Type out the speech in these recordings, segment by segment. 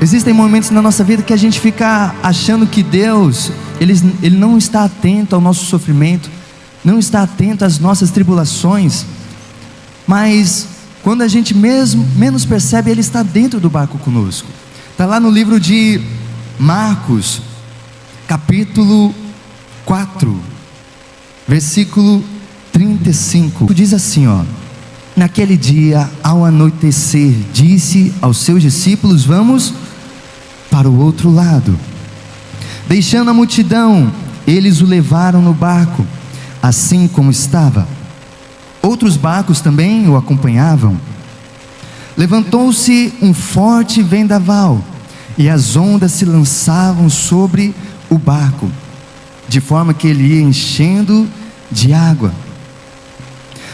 Existem momentos na nossa vida que a gente fica achando que Deus, Ele não está atento ao nosso sofrimento, não está atento às nossas tribulações, mas quando a gente menos percebe, Ele está dentro do barco conosco. Está lá no livro de Marcos, capítulo 4, versículo 35, diz assim, ó: naquele dia, ao anoitecer, disse aos seus discípulos: vamos para o outro lado. Deixando a multidão, eles o levaram no barco, assim como estava. Outros barcos também o acompanhavam. Levantou-se um forte vendaval, e as ondas se lançavam sobre o barco, de forma que ele ia enchendo de água.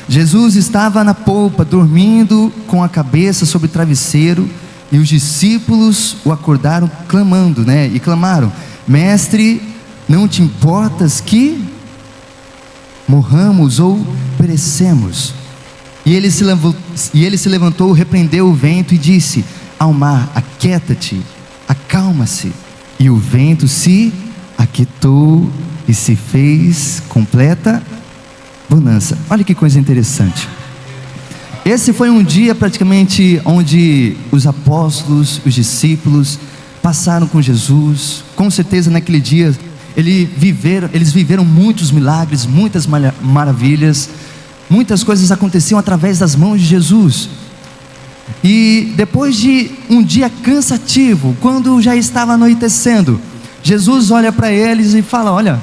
Jesus estava na polpa, dormindo com a cabeça sobre o travesseiro, e os discípulos o acordaram clamando, e clamaram: mestre, não te importas que morramos ou perecemos? E ele se levantou, repreendeu o vento e disse ao mar: aquieta-te, acalma-se. E o vento se aquietou e se fez completa bonança. Olha que coisa interessante. Esse foi um dia praticamente onde os apóstolos, os discípulos passaram com Jesus. Com certeza naquele dia eles viveram muitos milagres, muitas maravilhas. Muitas coisas aconteciam através das mãos de Jesus. E depois de um dia cansativo, quando já estava anoitecendo, Jesus olha para eles e fala: olha,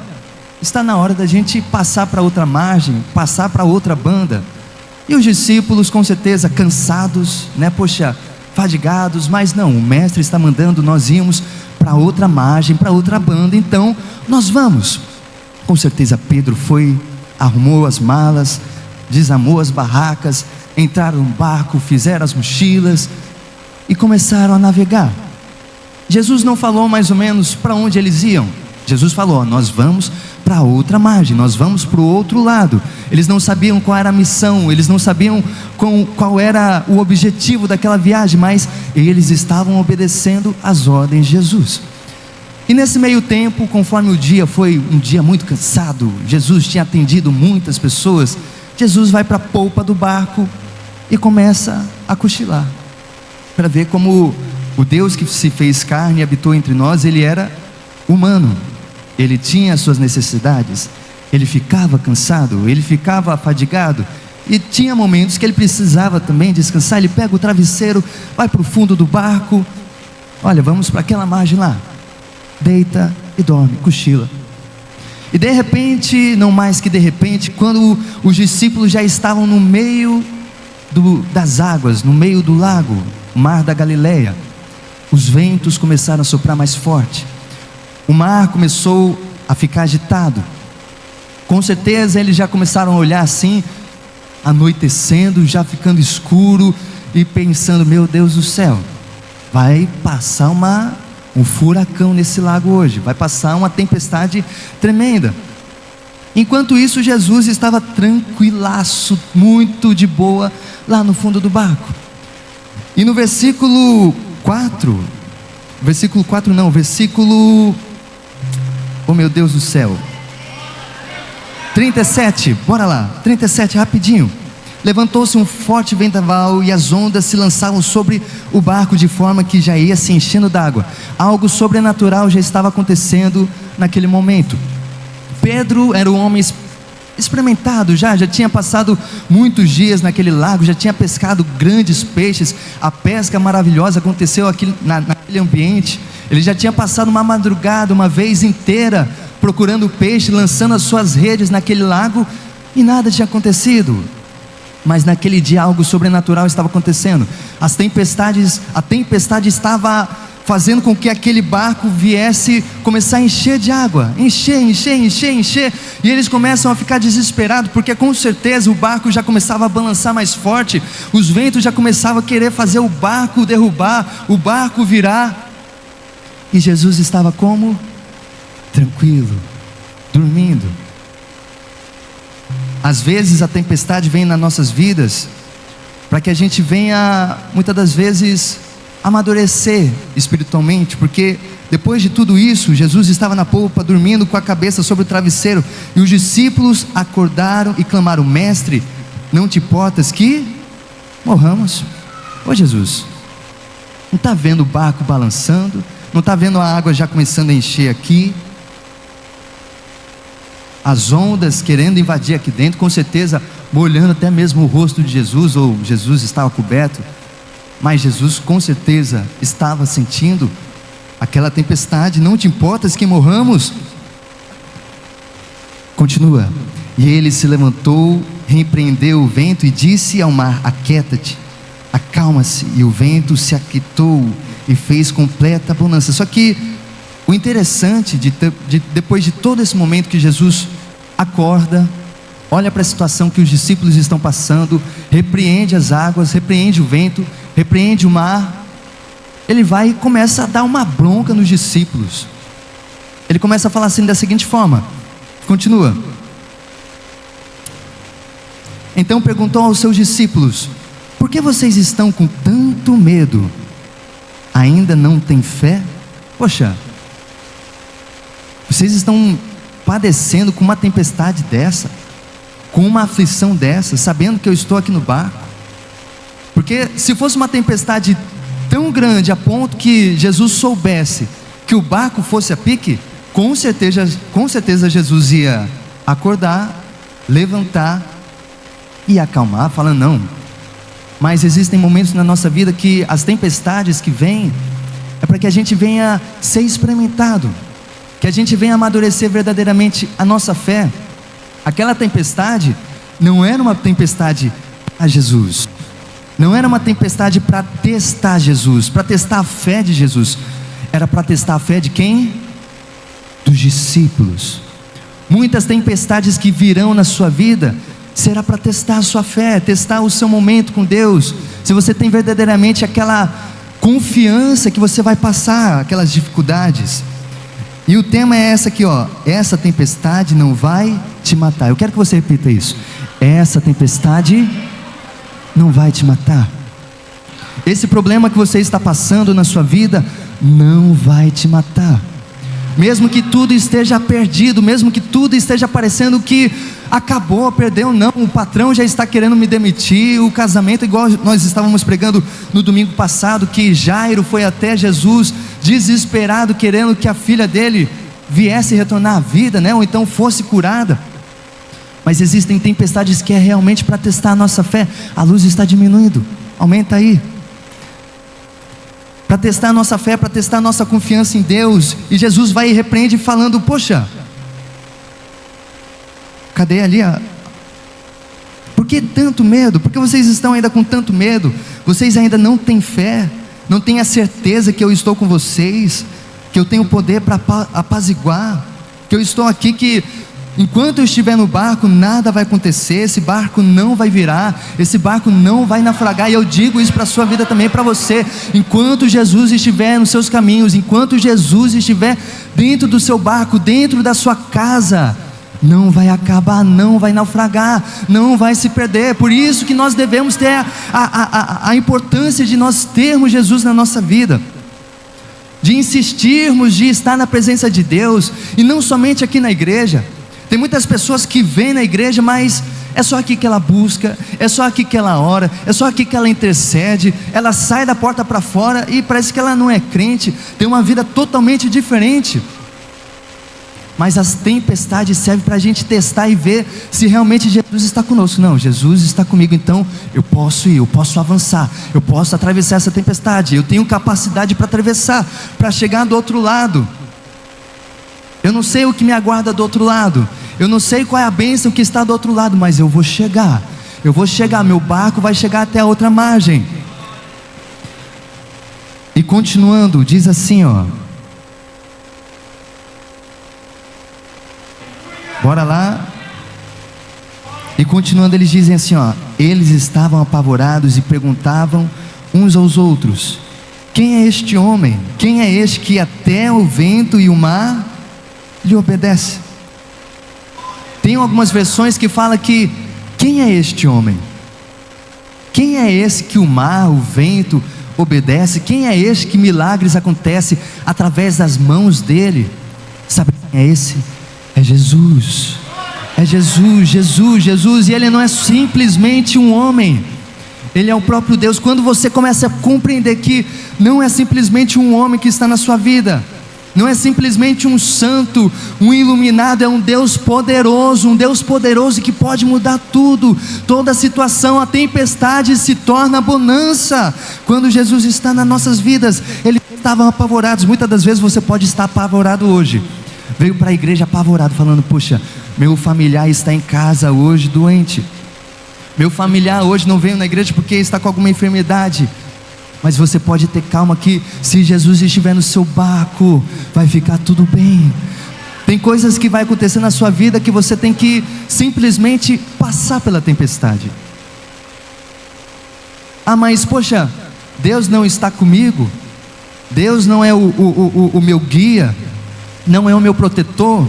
está na hora da gente passar para outra margem, passar para outra banda. E os discípulos com certeza cansados, fadigados, mas não, o mestre está mandando nós irmos para outra margem, para outra banda, então nós vamos. Com certeza Pedro foi, arrumou as malas, desarmou as barracas, entraram no barco, fizeram as mochilas e começaram a navegar. Jesus não falou mais ou menos para onde eles iam. Jesus falou: nós vamos para outra margem, nós vamos para o outro lado. Eles não sabiam qual era a missão, eles não sabiam qual era o objetivo daquela viagem, mas eles estavam obedecendo às ordens de Jesus. E nesse meio tempo, conforme o dia foi um dia muito cansado, Jesus tinha atendido muitas pessoas, Jesus vai para a polpa do barco e começa a cochilar, para ver como o Deus que se fez carne e habitou entre nós, Ele era humano. Ele tinha as suas necessidades, ele ficava cansado, ele ficava fadigado, e tinha momentos que ele precisava também descansar. Ele pega o travesseiro, vai para o fundo do barco, olha, vamos para aquela margem lá, deita e dorme, cochila. E de repente, não mais que de repente, quando os discípulos já estavam no meio das águas, no meio do lago, o mar da Galileia, os ventos começaram a soprar mais forte. O mar começou a ficar agitado. Com certeza eles já começaram a olhar assim, anoitecendo, já ficando escuro, e pensando: meu Deus do céu, vai passar um furacão nesse lago hoje, vai passar uma tempestade tremenda. Enquanto isso, Jesus estava tranquilaço, muito de boa, lá no fundo do barco. E no versículo oh meu Deus do céu, 37, bora lá, 37, rapidinho. Levantou-se um forte vendaval, e as ondas se lançavam sobre o barco, de forma que já ia se enchendo d'água. Algo sobrenatural já estava acontecendo naquele momento. Pedro era um homem experimentado, já tinha passado muitos dias naquele lago, já tinha pescado grandes peixes. A pesca maravilhosa aconteceu aqui naquele ambiente. Ele já tinha passado uma madrugada, uma vez inteira, procurando peixe, lançando as suas redes naquele lago, e nada tinha acontecido. Mas naquele dia algo sobrenatural estava acontecendo. A tempestade estava fazendo com que aquele barco viesse começar a encher de água, encher, e eles começam a ficar desesperados, porque com certeza o barco já começava a balançar mais forte, os ventos já começavam a querer fazer o barco derrubar, o barco virar. E Jesus estava como? Tranquilo, dormindo. Às vezes a tempestade vem nas nossas vidas para que a gente venha, muitas das vezes, amadurecer espiritualmente, porque depois de tudo isso, Jesus estava na polpa, dormindo com a cabeça sobre o travesseiro, e os discípulos acordaram e clamaram: mestre, não te importas que morramos? Ô Jesus, não está vendo o barco balançando? Não está vendo a água já começando a encher aqui? As ondas querendo invadir aqui dentro, com certeza molhando até mesmo o rosto de Jesus, ou Jesus estava coberto, mas Jesus com certeza estava sentindo aquela tempestade. Não te importas que morramos? Continua. E ele se levantou, repreendeu o vento e disse ao mar: aquieta-te, acalma-se. E o vento se aquietou e fez completa bonança. Só que o interessante depois de todo esse momento que Jesus acorda, olha para a situação que os discípulos estão passando, repreende as águas, repreende o vento, repreende o mar, ele vai e começa a dar uma bronca nos discípulos. Ele começa a falar assim da seguinte forma, continua. Então perguntou aos seus discípulos: por que vocês estão com tanto medo? Ainda não têm fé? Poxa, vocês estão padecendo com uma tempestade dessa, com uma aflição dessa, sabendo que eu estou aqui no barco? Porque se fosse uma tempestade tão grande a ponto que Jesus soubesse que o barco fosse a pique, com certeza Jesus ia acordar, levantar e acalmar, falando: não. Mas existem momentos na nossa vida que as tempestades que vêm é para que a gente venha ser experimentado, que a gente venha amadurecer verdadeiramente a nossa fé. Aquela tempestade não era uma tempestade a Jesus, não era uma tempestade para testar Jesus, para testar a fé de Jesus, era para testar a fé de quem? Dos discípulos. Muitas tempestades que virão na sua vida será para testar a sua fé, testar o seu momento com Deus, se você tem verdadeiramente aquela confiança que você vai passar aquelas dificuldades. E o tema é essa aqui, ó: essa tempestade não vai te matar. Eu quero que você repita isso: essa tempestade não vai te matar. Esse problema que você está passando na sua vida não vai te matar. Mesmo que tudo esteja perdido, mesmo que tudo esteja parecendo que acabou, perdeu, não, o patrão já está querendo me demitir, o casamento, igual nós estávamos pregando no domingo passado, que Jairo foi até Jesus desesperado, querendo que a filha dele viesse retornar à vida, né? Ou então fosse curada. Mas existem tempestades que é realmente para testar a nossa fé. A luz está diminuindo, aumenta aí. Para testar a nossa fé, para testar a nossa confiança em Deus. E Jesus vai e repreende falando: poxa, cadê ali por que tanto medo? Por que vocês estão ainda com tanto medo? Vocês ainda não têm fé, não têm a certeza que eu estou com vocês, que eu tenho poder para apaziguar, que eu estou aqui, que enquanto eu estiver no barco nada vai acontecer, esse barco não vai virar, esse barco não vai naufragar. E eu digo isso para a sua vida também, para você: enquanto Jesus estiver nos seus caminhos, enquanto Jesus estiver dentro do seu barco, dentro da sua casa, não vai acabar, não vai naufragar, não vai se perder. Por isso que nós devemos ter a importância de nós termos Jesus na nossa vida, de insistirmos, de estar na presença de Deus, e não somente aqui na igreja. Tem muitas pessoas que vêm na igreja, mas é só aqui que ela busca, é só aqui que ela ora, é só aqui que ela intercede. Ela sai da porta para fora e parece que ela não é crente, tem uma vida totalmente diferente. Mas as tempestades servem para a gente testar e ver se realmente Jesus está conosco. Não, Jesus está comigo, então eu posso ir, eu posso avançar, eu posso atravessar essa tempestade, eu tenho capacidade para atravessar, para chegar do outro lado. Eu não sei o que me aguarda do outro lado, eu não sei qual é a bênção que está do outro lado, mas eu vou chegar, meu barco vai chegar até a outra margem. E continuando, diz assim, ó, bora lá. E continuando, eles dizem assim, ó: eles estavam apavorados e perguntavam uns aos outros: quem é este homem? Quem é este que até o vento e o mar lhe obedece? Tem algumas versões que falam que: quem é este homem? Quem é esse que o mar, o vento, obedece? Quem é este que milagres acontecem através das mãos dele? Sabe quem é esse? É Jesus. É Jesus, Jesus, Jesus. E ele não é simplesmente um homem, ele é o próprio Deus. Quando você começa a compreender que não é simplesmente um homem que está na sua vida, não é simplesmente um santo, um iluminado, é um Deus poderoso que pode mudar tudo, toda a situação. A tempestade se torna bonança quando Jesus está nas nossas vidas. Eles estavam apavorados. Muitas das vezes você pode estar apavorado hoje. Veio para a igreja apavorado, falando: poxa, meu familiar está em casa hoje doente, meu familiar hoje não veio na igreja porque está com alguma enfermidade. Mas você pode ter calma que se Jesus estiver no seu barco, vai ficar tudo bem. Tem coisas que vai acontecer na sua vida que você tem que simplesmente passar pela tempestade. Ah, mas poxa, Deus não está comigo, Deus não é o meu guia, não é o meu protetor.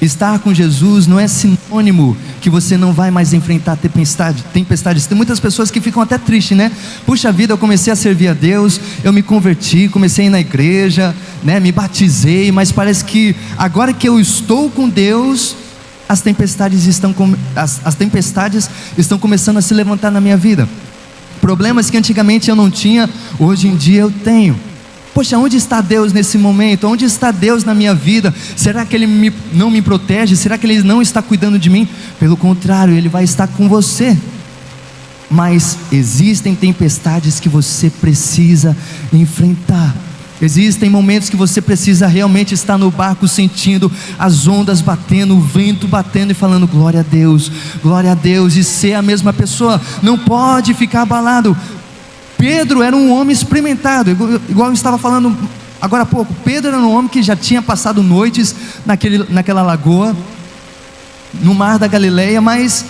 Estar com Jesus não é sinônimo que você não vai mais enfrentar tempestades. Tem muitas pessoas que ficam até tristes, né? Puxa vida, eu comecei a servir a Deus, eu me converti, comecei a ir na igreja, né? Me batizei, mas parece que agora que eu estou com Deus, as tempestades estão começando a se levantar na minha vida. Problemas que antigamente eu não tinha, hoje em dia eu tenho. Poxa, onde está Deus nesse momento? Onde está Deus na minha vida? Será que Ele não me protege? Será que Ele não está cuidando de mim? Pelo contrário, Ele vai estar com você. Mas existem tempestades que você precisa enfrentar. Existem momentos que você precisa realmente estar no barco, sentindo as ondas batendo, o vento batendo e falando: glória a Deus, e ser a mesma pessoa. Não pode ficar abalado. Pedro era um homem experimentado, igual eu estava falando agora há pouco. Pedro era um homem que já tinha passado noites naquela lagoa, no mar da Galileia, mas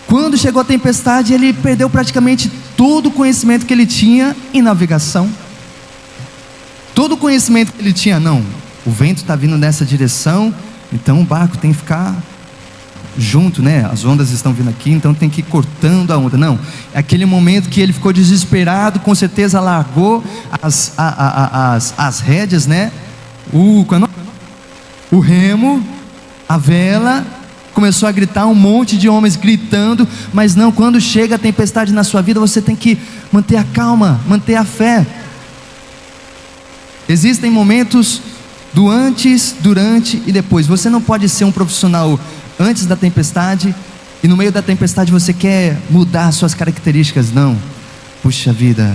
quando chegou a tempestade, ele perdeu praticamente todo o conhecimento que ele tinha em navegação. Todo o conhecimento que ele tinha: não, o vento está vindo nessa direção, então o barco tem que ficar junto, né? As ondas estão vindo aqui, então tem que ir cortando a onda. Não, é aquele momento que ele ficou desesperado, com certeza largou as rédeas, né? O remo, a vela, começou a gritar, um monte de homens gritando. Mas não, quando chega a tempestade na sua vida, você tem que manter a calma, manter a fé. Existem momentos do antes, durante e depois. Você não pode ser um profissional antes da tempestade e no meio da tempestade você quer mudar suas características. Não, puxa vida,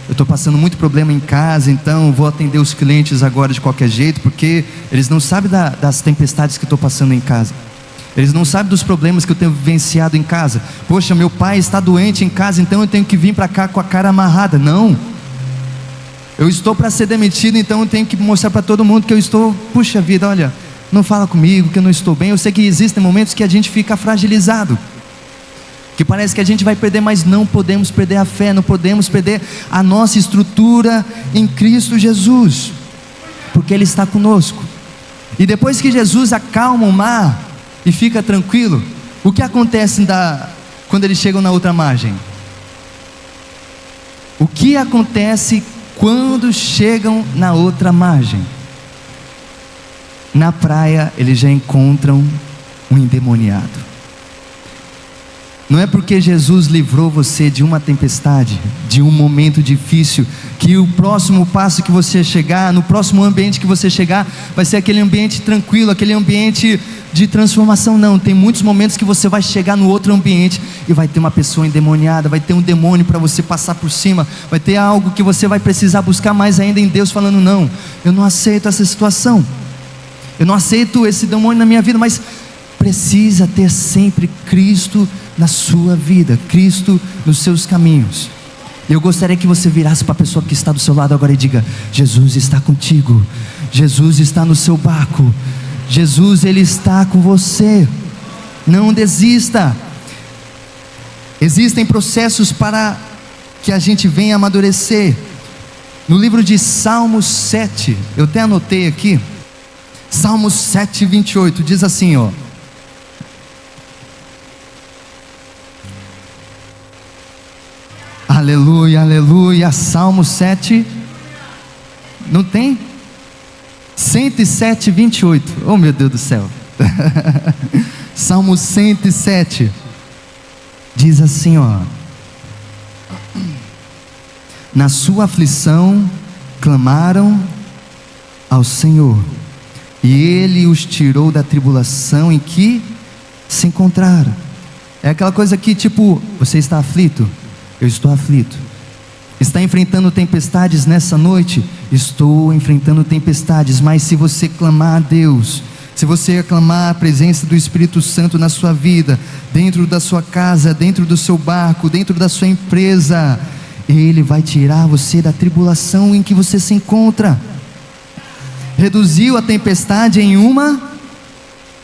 eu estou passando muito problema em casa, então vou atender os clientes agora de qualquer jeito, porque eles não sabem das tempestades que estou passando em casa, eles não sabem dos problemas que eu tenho vivenciado em casa. Poxa, meu pai está doente em casa, então eu tenho que vir para cá com a cara amarrada. Não, eu estou para ser demitido, então eu tenho que mostrar para todo mundo que eu estou, puxa vida, olha, não fala comigo que eu não estou bem. Eu sei que existem momentos que a gente fica fragilizado, que parece que a gente vai perder, mas não podemos perder a fé, não podemos perder a nossa estrutura em Cristo Jesus, porque Ele está conosco. E depois que Jesus acalma o mar e fica tranquilo, o que acontece quando eles chegam na outra margem? O que acontece quando chegam na outra margem? Na praia eles já encontram um endemoniado. Não é porque Jesus livrou você de uma tempestade, de um momento difícil, que o próximo passo que você chegar, no próximo ambiente que você chegar, vai ser aquele ambiente tranquilo, aquele ambiente de transformação. Não, tem muitos momentos que você vai chegar no outro ambiente e vai ter uma pessoa endemoniada, vai ter um demônio para você passar por cima, vai ter algo que você vai precisar buscar mais ainda em Deus, falando: não, eu não aceito essa situação, eu não aceito esse demônio na minha vida. Mas precisa ter sempre Cristo na sua vida, Cristo nos seus caminhos. Eu gostaria que você virasse para a pessoa que está do seu lado agora e diga: Jesus está contigo, Jesus está no seu barco, Jesus, Ele está com você. Não desista. Existem processos para que a gente venha amadurecer. No livro de Salmos 7, eu até anotei aqui, Salmos 7, 28, diz assim, ó: aleluia, aleluia. aleluia. Salmo 7, não tem? 107, 28. Oh, meu Deus do céu. Salmo 107 diz assim, ó: na sua aflição clamaram ao Senhor, e Ele os tirou da tribulação em que se encontraram. É aquela coisa que tipo, você está aflito? Eu estou aflito. Está enfrentando tempestades nessa noite? Estou enfrentando tempestades. Mas se você clamar a Deus, se você aclamar a presença do Espírito Santo na sua vida, dentro da sua casa, dentro do seu barco, dentro da sua empresa, Ele vai tirar você da tribulação em que você se encontra. Reduziu a tempestade em uma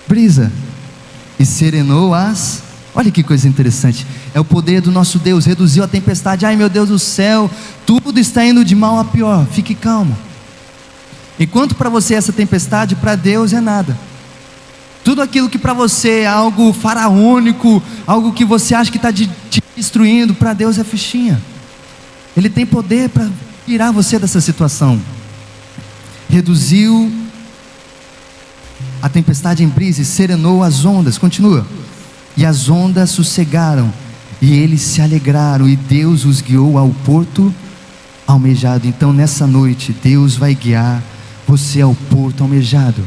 brisa e serenou as... Olha que coisa interessante, é o poder do nosso Deus. Reduziu a tempestade. Ai, meu Deus do céu, tudo está indo de mal a pior. Fique calmo. Enquanto para você essa tempestade, para Deus é nada. Tudo aquilo que para você é algo faraônico, algo que você acha que está te destruindo, para Deus é fichinha. Ele tem poder para tirar você dessa situação. Reduziu a tempestade em brisa e serenou as ondas. Continua. E as ondas sossegaram, e eles se alegraram, e Deus os guiou ao porto almejado. Então nessa noite Deus vai guiar você ao porto almejado.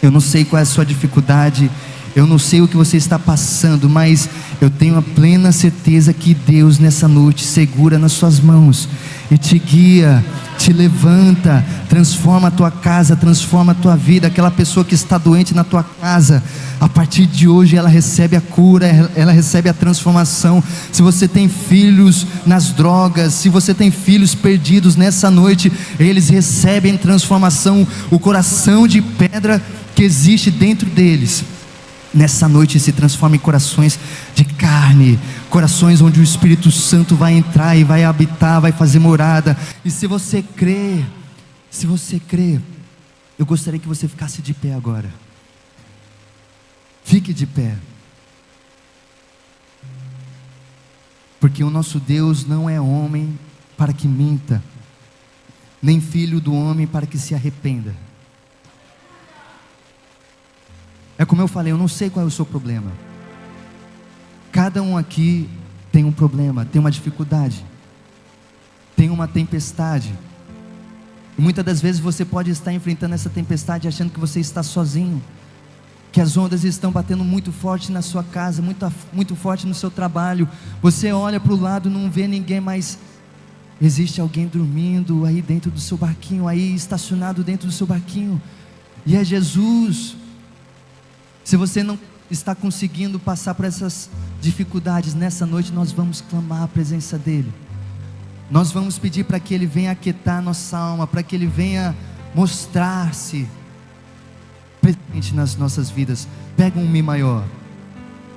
Eu não sei qual é a sua dificuldade, eu não sei o que você está passando, mas eu tenho a plena certeza que Deus nessa noite segura nas suas mãos e te guia, te levanta, transforma a tua casa, transforma a tua vida. Aquela pessoa que está doente na tua casa, a partir de hoje ela recebe a cura, ela recebe a transformação. Se você tem filhos nas drogas, se você tem filhos perdidos nessa noite, eles recebem transformação. O coração de pedra que existe dentro deles, nessa noite se transforma em corações de carne, corações onde o Espírito Santo vai entrar e vai habitar, vai fazer morada. E se você crê, eu gostaria que você ficasse de pé agora. Fique de pé, porque o nosso Deus não é homem para que minta, nem filho do homem para que se arrependa. É como eu falei, eu não sei qual é o seu problema. Cada um aqui tem um problema, tem uma dificuldade, tem uma tempestade. E muitas das vezes você pode estar enfrentando essa tempestade achando que você está sozinho, que as ondas estão batendo muito forte na sua casa, muito forte no seu trabalho. Você olha para o lado, não vê ninguém, mas existe alguém dormindo aí dentro do seu barquinho, aí estacionado dentro do seu barquinho, e é Jesus. Se você não está conseguindo passar por essas dificuldades, nessa noite nós vamos clamar a presença dEle. Nós vamos pedir para que Ele venha aquietar nossa alma, para que Ele venha mostrar-se presente nas nossas vidas. Pega um Mi maior.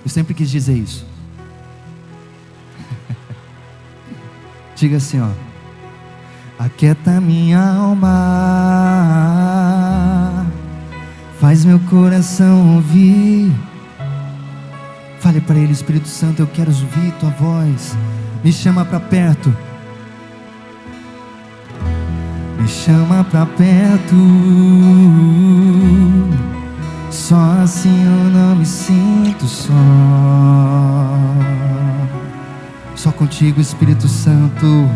Eu sempre quis dizer isso. Diga assim, ó: aquieta minha alma, faz meu coração ouvir. Fale para Ele: Espírito Santo, eu quero ouvir Tua voz. Me chama para perto. Me chama para perto. Só assim eu não me sinto só. Só contigo, Espírito Santo.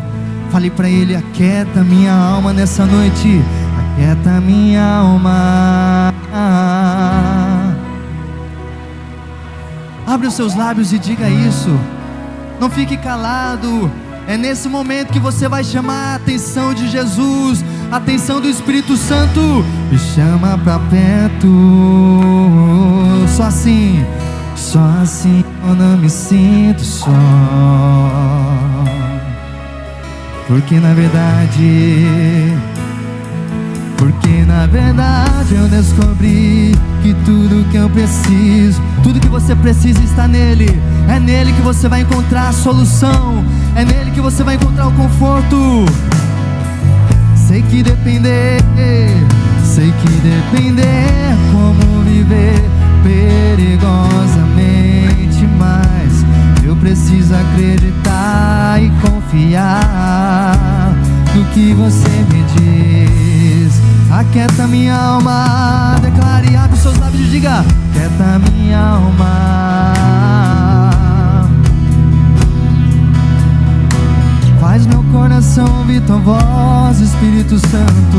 Fale para Ele: aquieta minha alma nessa noite. Aquieta minha alma. Abre os seus lábios e diga isso. Não fique calado. É nesse momento que você vai chamar a atenção de Jesus, a atenção do Espírito Santo. Me chama pra perto. Só assim eu não me sinto só. Porque na verdade eu descobri que tudo que eu preciso, tudo que você precisa está nele. É nele que você vai encontrar a solução, é nele que você vai encontrar o conforto. Sei que depender é como viver perigosamente, mas eu preciso acreditar e confiar no que você me diz. Aquieta minha alma, declare, abre seus lábios e diga: aquieta minha alma. Faz meu coração ouvir tua voz, Espírito Santo.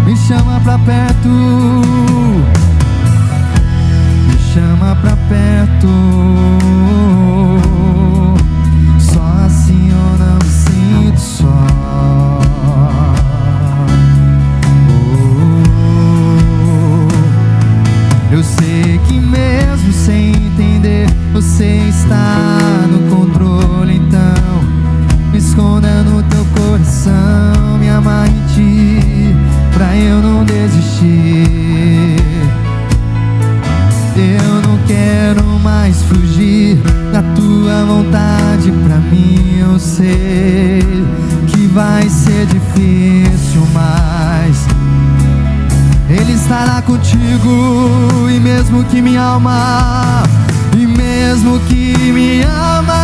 Me chama pra perto, me chama pra perto. Só assim eu não me sinto só. Eu sei que mesmo sem entender, você está no controle. Então me esconda no teu coração, me amarre em ti, pra eu não desistir. Eu não quero mais fugir da tua vontade pra mim. Eu sei que vai ser difícil, mas Ele estará contigo. E mesmo que minha alma,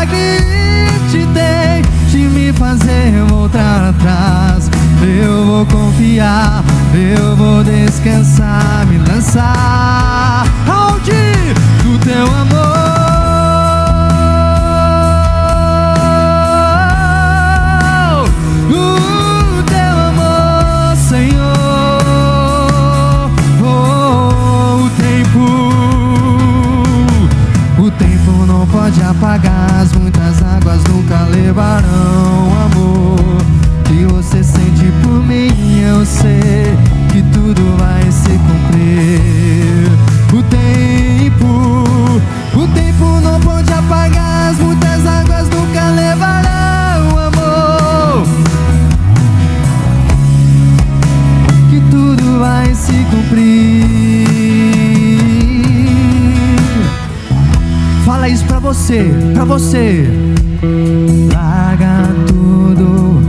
grite, tente me fazer voltar atrás, eu vou confiar, eu vou descansar, me lançar aonde? Do teu amor. Do teu amor, Senhor. Oh, o tempo não pode apagar, as muitas águas nunca levarão o amor que você sente por mim. Eu sei que tudo vai se cumprir. O tempo não pode apagar, as muitas águas nunca levarão o amor que tudo vai se cumprir. Fala isso pra você, pra você. Larga tudo.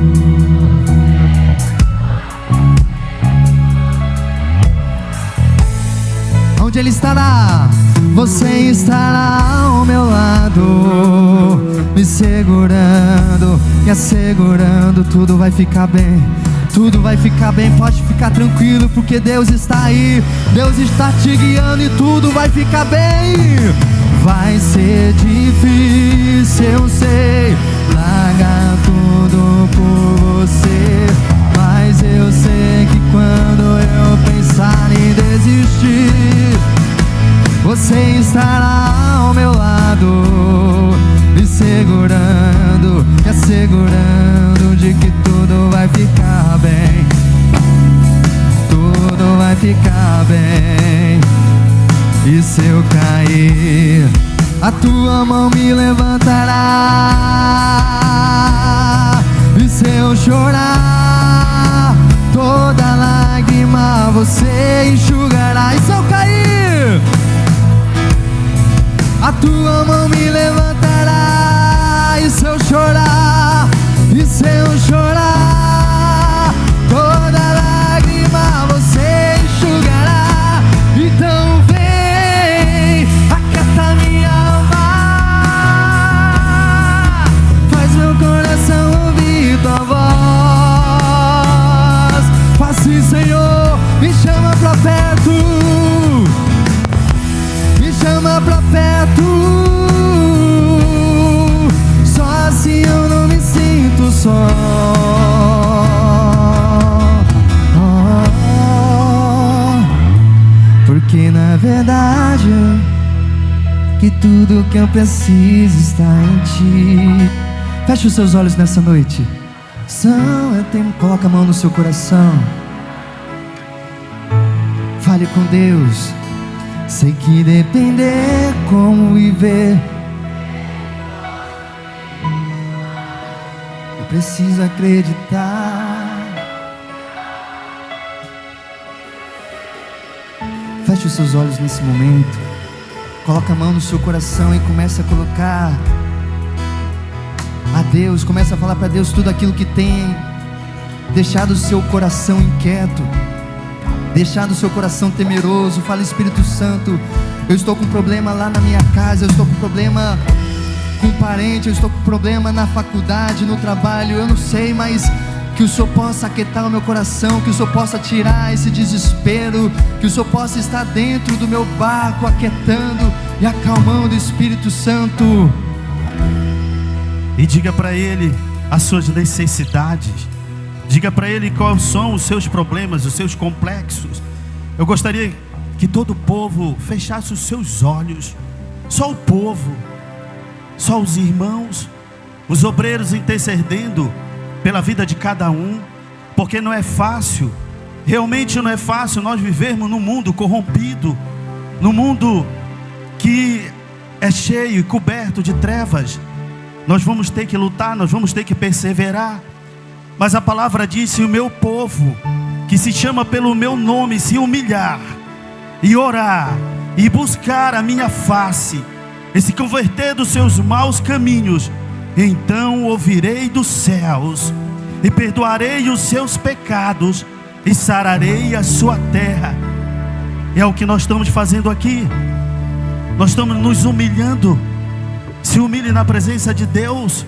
Onde Ele estará? Você estará ao meu lado, me segurando e assegurando. Tudo vai ficar bem, tudo vai ficar bem. Pode ficar tranquilo, porque Deus está aí, Deus está te guiando e tudo vai ficar bem. Vai ser difícil, eu sei, largar tudo por você, mas eu sei que quando eu pensar em desistir, você estará ao meu lado, me segurando e assegurando de que tudo vai ficar bem, tudo vai ficar bem. E se eu cair, a tua mão me levantará. E se eu chorar, toda lágrima você enxugará. E se eu cair, a tua mão me levantará. E se eu chorar, e se eu chorar, toda lágrima você enxugará. Então vem, aquieta minha alma, faz meu coração ouvir tua voz. Faz sim, Senhor, me chama pra perto, me chama pra perto. Só assim eu não me sinto só. Porque na verdade que tudo que eu preciso está em ti. Feche os seus olhos nessa noite. Coloca a mão no seu coração. Fale com Deus. Sei que depender como viver, eu preciso acreditar. Feche os seus olhos nesse momento. Coloca a mão no seu coração e começa a colocar a Deus, começa a falar para Deus tudo aquilo que tem deixado o seu coração inquieto, deixado o seu coração temeroso. Fala: Espírito Santo, eu estou com problema lá na minha casa, eu estou com problema com um parente, eu estou com problema na faculdade, no trabalho, eu não sei, mas que o Senhor possa aquietar o meu coração, que o Senhor possa tirar esse desespero, que o Senhor possa estar dentro do meu barco, aquietando e acalmando o Espírito Santo. E diga para Ele as suas necessidades, diga para Ele quais são os seus problemas, os seus complexos. Eu gostaria que todo o povo fechasse os seus olhos, só o povo, só os irmãos, os obreiros intercedendo pela vida de cada um, porque não é fácil, realmente não é fácil nós vivermos num mundo corrompido, num mundo que é cheio e coberto de trevas. Nós vamos ter que lutar, nós vamos ter que perseverar, mas a palavra diz: se o meu povo, que se chama pelo meu nome, se humilhar e orar e buscar a minha face e se converter dos seus maus caminhos, então ouvirei dos céus e perdoarei os seus pecados e sararei a sua terra. É o que nós estamos fazendo aqui. Nós estamos nos humilhando. Se humilhe na presença de Deus,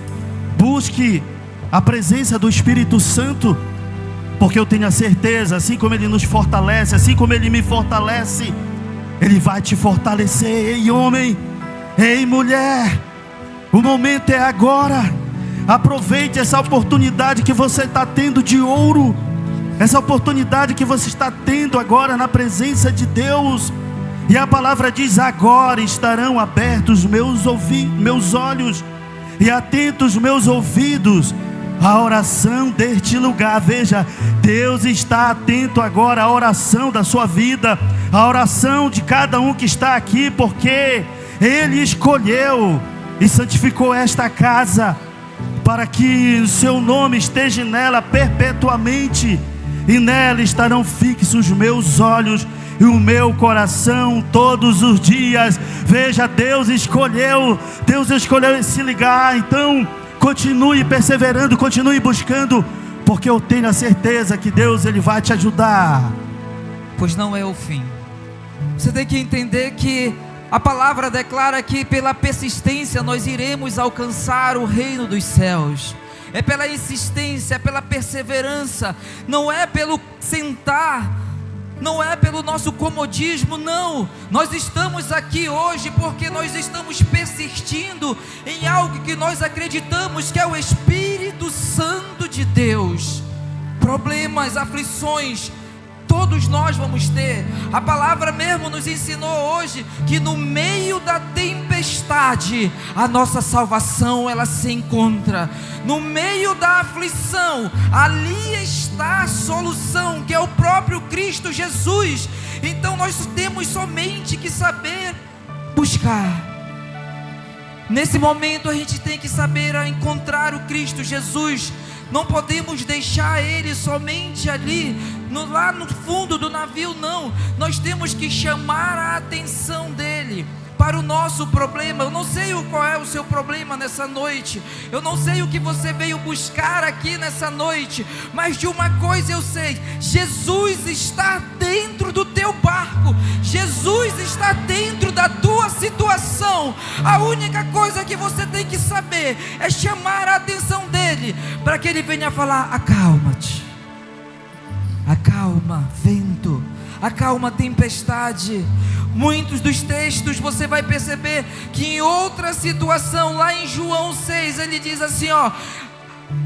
busque a presença do Espírito Santo, porque eu tenho a certeza, assim como Ele nos fortalece, assim como Ele me fortalece, Ele vai te fortalecer. Ei homem, ei mulher, o momento é agora. Aproveite essa oportunidade que você está tendo de ouro, essa oportunidade que você está tendo agora na presença de Deus. E a palavra diz: agora estarão abertos meus olhos e atentos meus ouvidos à oração deste lugar. Veja, Deus está atento agora à oração da sua vida, à oração de cada um que está aqui, porque Ele escolheu e santificou esta casa para que o seu nome esteja nela perpetuamente, e nela estarão fixos os meus olhos e o meu coração todos os dias. Veja, Deus escolheu esse lugar. Então continue perseverando, continue buscando, porque eu tenho a certeza que Deus, Ele vai te ajudar. Pois não é o fim. Você tem que entender que a palavra declara que pela persistência nós iremos alcançar o reino dos céus. É pela insistência, é pela perseverança, não é pelo sentar, não é pelo nosso comodismo, não. Nós estamos aqui hoje porque nós estamos persistindo em algo que nós acreditamos que é o Espírito Santo de Deus. Problemas, aflições, todos nós vamos ter. A palavra mesmo nos ensinou hoje que no meio da tempestade a nossa salvação ela se encontra. No meio da aflição, ali está a solução, que é o próprio Cristo Jesus. Então nós temos somente que saber buscar. Nesse momento a gente tem que saber encontrar o Cristo Jesus. Não podemos deixar Ele somente ali, lá no fundo do navio, não. Nós temos que chamar a atenção dEle para o nosso problema. Eu não sei qual é o seu problema nessa noite, eu não sei o que você veio buscar aqui nessa noite, mas de uma coisa eu sei: Jesus está dentro do teu barco, Jesus está dentro da tua situação. A única coisa que você tem que saber é chamar a atenção dEle, para que Ele venha falar: acalma-te, acalma vento, acalma tempestade. Muitos dos textos você vai perceber que em outra situação, lá em João 6, ele diz assim,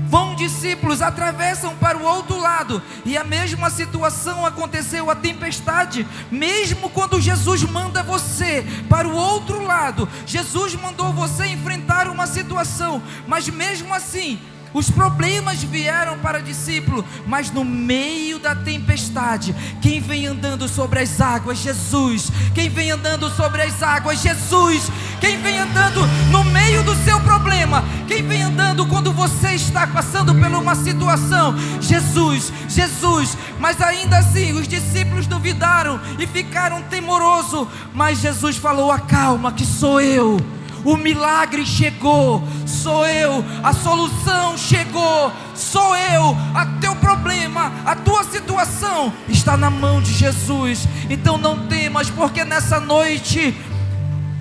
vão discípulos, atravessam para o outro lado, e a mesma situação aconteceu, a tempestade. Mesmo quando Jesus manda você para o outro lado, Jesus mandou você enfrentar uma situação, mas mesmo assim os problemas vieram para discípulo, mas no meio da tempestade, quem vem andando sobre as águas? Jesus. Quem vem andando sobre as águas? Jesus. Quem vem andando no meio do seu problema? Quem vem andando quando você está passando por uma situação? Jesus. Jesus. Mas ainda assim os discípulos duvidaram e ficaram temorosos, mas Jesus falou: acalma, que sou eu. O milagre chegou, sou eu. A solução chegou, sou eu. O teu problema, a tua situação está na mão de Jesus. Então não temas, porque nessa noite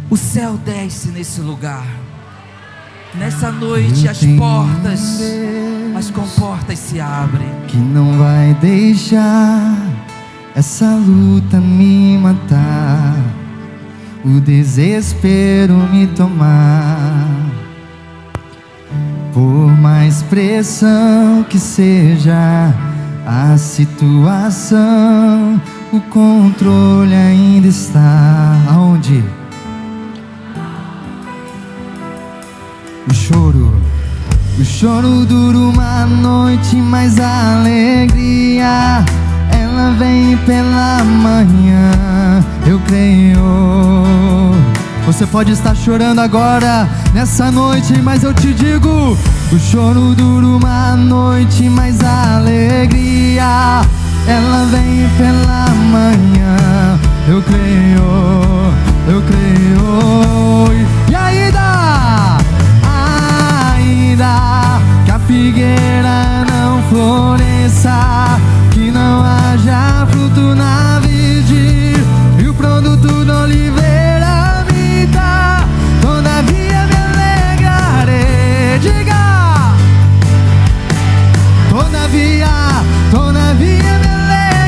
o céu desce nesse lugar. Nessa noite Eu as tenho portas, um as comportas se abrem. que não vai deixar essa luta me matar, o desespero me tomar. Por mais pressão que seja a situação, o controle ainda está aonde? O choro dura uma noite, mas a alegria ela vem pela manhã. Eu creio. Você pode estar chorando agora, nessa noite, mas eu te digo: o choro dura uma noite, mas a alegria ela vem pela manhã. Eu creio, eu creio. E ainda que a figueira não floresça, que não haja fruto na vide, e o produto da oliveira minta, todavia me alegrarei. Diga! Todavia me alegrarei.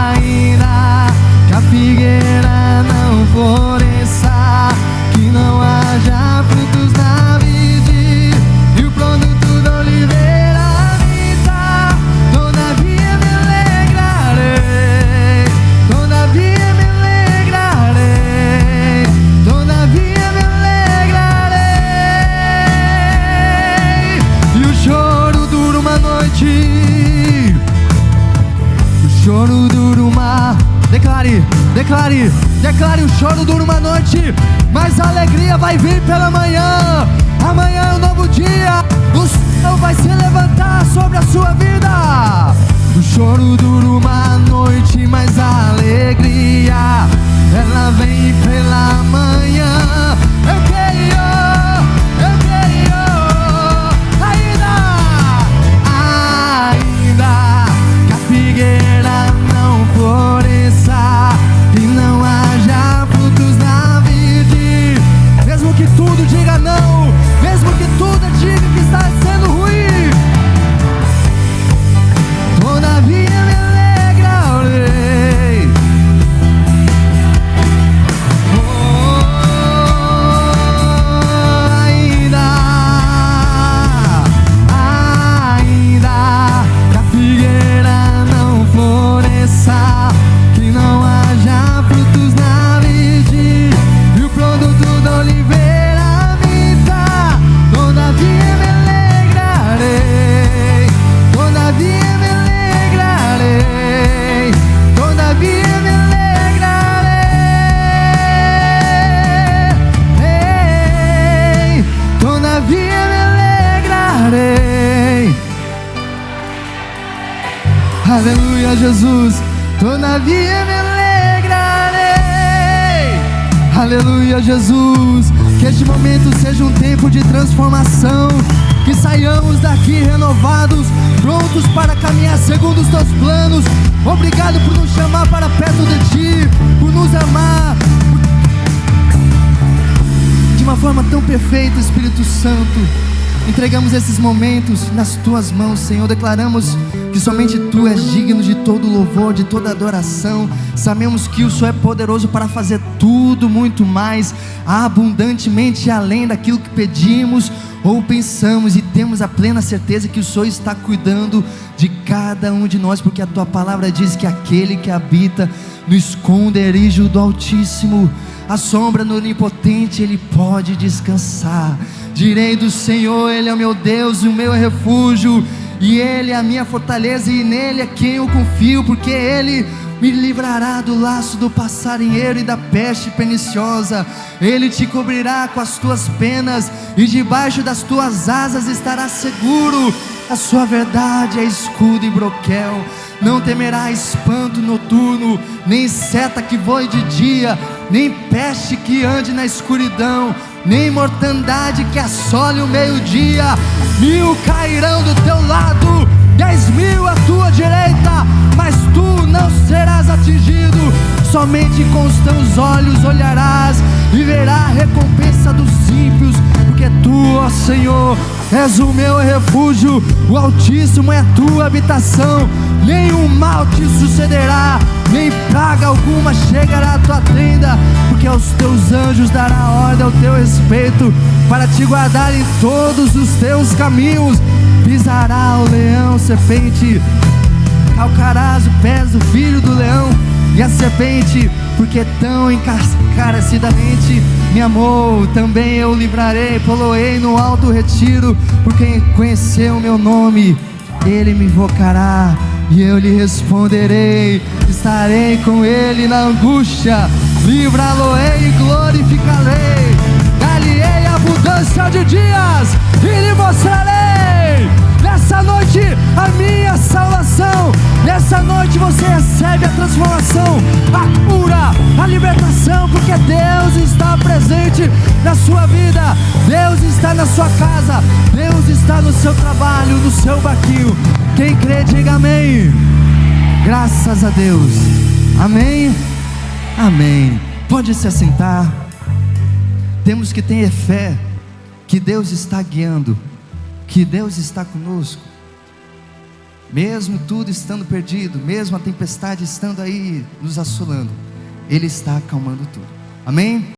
Ainda que a figueira não floresça, que não haja frutos na vide, e o produto da oliveira minta, todavia me alegrarei. Todavia me alegrarei. Todavia me alegrarei. E o choro dura uma noite, o choro dura uma... Declare, o choro dura uma noite, mas a alegria vai vir pela manhã. Amanhã é um novo dia, o céu vai se levantar sobre a sua vida. O choro dura uma noite, mas a alegria ela vem pela manhã. Eu creio, eu creio. Ainda que a figueira não floresça, que não haja frutos na vide, mesmo que tudo diga não, mesmo que tudo diga que está sendo ruim, todavia me alegrarei. Ainda que a figueira não floresça, que não haja frutos na vide, e o produto da oliveira minta, todavia me alegrarei. Todavia me alegrarei. Todavia me alegrarei. Todavia me alegrarei. Aleluia, Jesus. Todavia me alegrarei. Aleluia, Jesus. Que este momento seja um tempo de transformação, que saiamos daqui renovados, prontos para caminhar segundo os teus planos. Obrigado por nos chamar para perto de ti, por nos amar de uma forma tão perfeita, Espírito Santo. Entregamos esses momentos nas tuas mãos, Senhor. Declaramos que somente tu és digno de todo louvor, de toda adoração. Sabemos que o Senhor é poderoso para fazer tudo, muito mais, abundantemente além daquilo que pedimos ou pensamos, e temos a plena certeza que o Senhor está cuidando de cada um de nós, porque a tua palavra diz que aquele que habita no esconderijo do Altíssimo, a sombra do Onipotente, ele pode descansar. Direi do Senhor: Ele é o meu Deus e o meu refúgio, e Ele é a minha fortaleza, e nele é quem eu confio, porque Ele me livrará do laço do passarinheiro e da peste perniciosa. Ele te cobrirá com as tuas penas, e debaixo das tuas asas estarás seguro. A sua verdade é escudo e broquel. Não temerá espanto noturno, nem seta que voe de dia, nem peste que ande na escuridão, nem mortandade que assole o meio-dia. 1000 cairão do teu lado, 10.000 à tua direita, mas tu não serás atingido. Somente com os teus olhos olharás e verás a recompensa dos ímpios, porque tu, ó Senhor, és o meu refúgio, o Altíssimo é a tua habitação. Nenhum mal te sucederá, nem praga alguma chegará à tua tenda, porque aos teus anjos dará ordem ao teu respeito, para te guardar em todos os teus caminhos. Pisará o leão, serpente, calcarás o pés do filho do leão e a serpente, porque tão encarecidamente me amou, também eu livrarei, poloei no alto retiro, porque conheceu o meu nome. Ele me invocará e eu lhe responderei, estarei com ele na angústia, livrá-lo-ei e glorificarei, dar-lhe-ei abundância de dias e lhe mostrarei nessa noite a minha salvação. Nessa noite você recebe a transformação, a cura, a libertação, porque Deus está presente na sua vida, Deus está na sua casa, Deus está no seu trabalho, no seu barquinho. Quem crê, diga amém. Graças a Deus. Amém. Amém. Pode se assentar. Temos que ter fé que Deus está guiando, que Deus está conosco. Mesmo tudo estando perdido, mesmo a tempestade estando aí nos assolando, Ele está acalmando tudo. Amém?